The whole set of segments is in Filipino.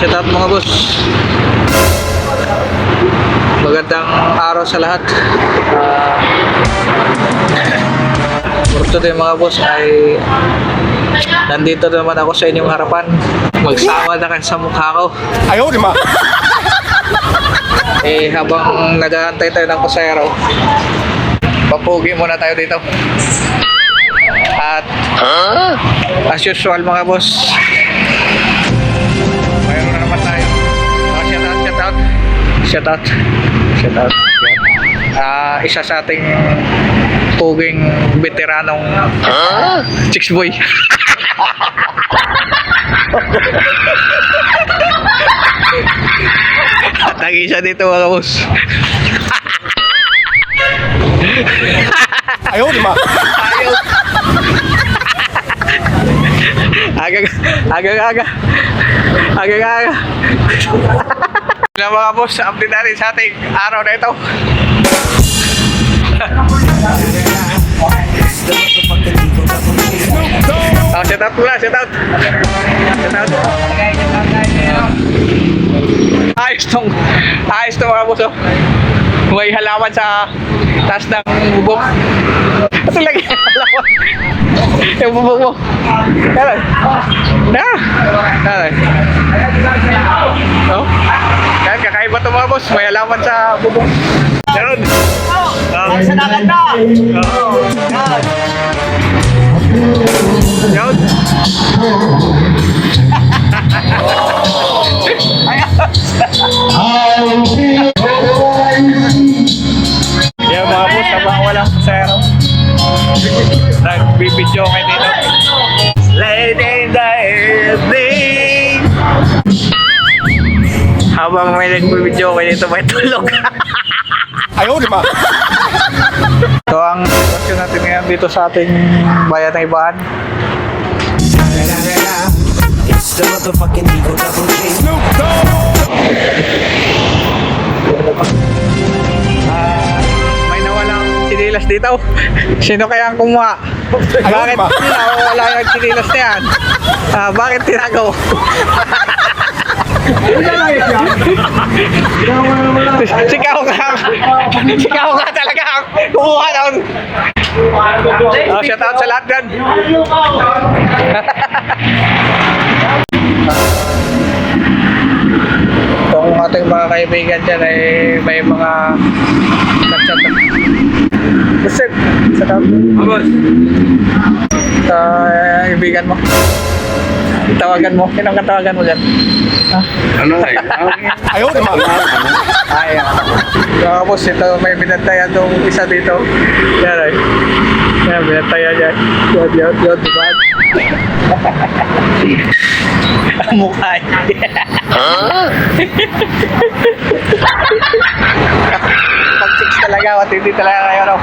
Shout out mga boss. Magandang araw sa lahat. For today mga boss ay nandito naman ako sa inyong harapan. Magsawa na kayo sa mukha ko. Ayaw, di ba? Habang nag-aantay tayo ng kusero, papugi muna tayo dito. At as usual mga boss, mayroon na naman tayo. Shout out. Isa sa ating puging veteranong Chicks Boy. At ang isa dito mga boss. Ayaw, di ba? Aga. Na mga boss, update natin sa ating araw na ito. Shout out pula, shout out. Ayos tong mga boss. May halaman sa taas ng bubong. Ito lagi halaman. Yung bubong mo. Kaya oh? Kaya kakaiba ito mga boss. May halaman sa bubong. Ganun. Sa dagat na! Yun. Yan mga boss, habang walang kusero, nagbibidyo kayo dito. Late in the evening. Habang may nagbibidyo kayo dito, may tulog. Ayaw, di ba? So ang sitwasyon natin ngayon dito sa ating bayan ng Ibahan. It's the motherfucking Eagle Double G. Snoop Dogg! May nawalang sinilas dito. Sino kaya ang kumuha? Bakit ba? nawawala yung sinilas na yan? Bakit tinago? Sikaw ka talaga ang kumuha doon. Shout out sa lahat dyan. Kung ating mga kaibigan dyan ay may mga chat. Basta, shout out. Sa kaibigan mo. Tawagan mo. Sinong katawagan mo dyan? Ayaw, di ba? Ay, mga boss, ito may binantayan itong isa dito. Yan ay. Yan, binantayan yan. Yun, diba? Ang mukha niya. Pag chicks talaga, hindi talaga kayo, no?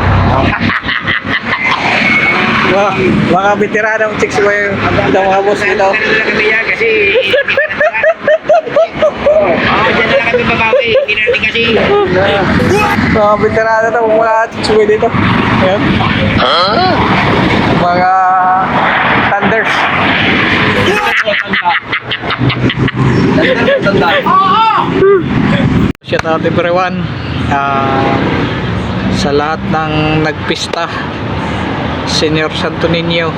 Mga veteranong chicks mo yung mga boss dito. Kasi dyan na lang kami babawi. Hindi natin kasi. Mga veterano to, mga chicks mo dito. Ayan. Mga thunders. Shout out everyone. Sa lahat ng nagpista, Senior Santo Niño,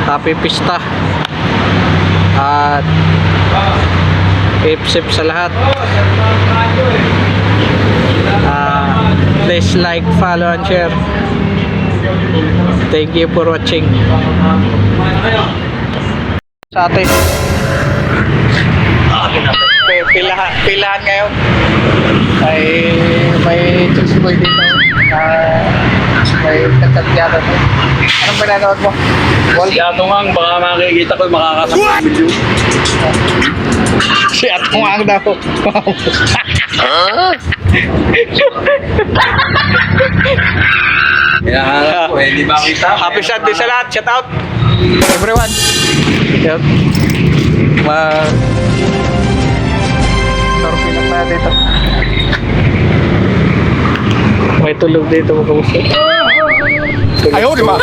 happy pista. At ipsip sa lahat. Please like, follow and share. Thank you for watching. Sa atin pilahan ngayon ay may chicks boy dito. May katatyado mo. Anong pinanood mo? Si Atungang, baka makikita ko makakasama ng video. Si Atungang daw. Kailangan ko, hindi ba kita? Happy Sunday sa lahat. Shout out everyone. Yun. Surfing lang tayo dito. May tulog dito mga kamusta. Ayaw, di ba?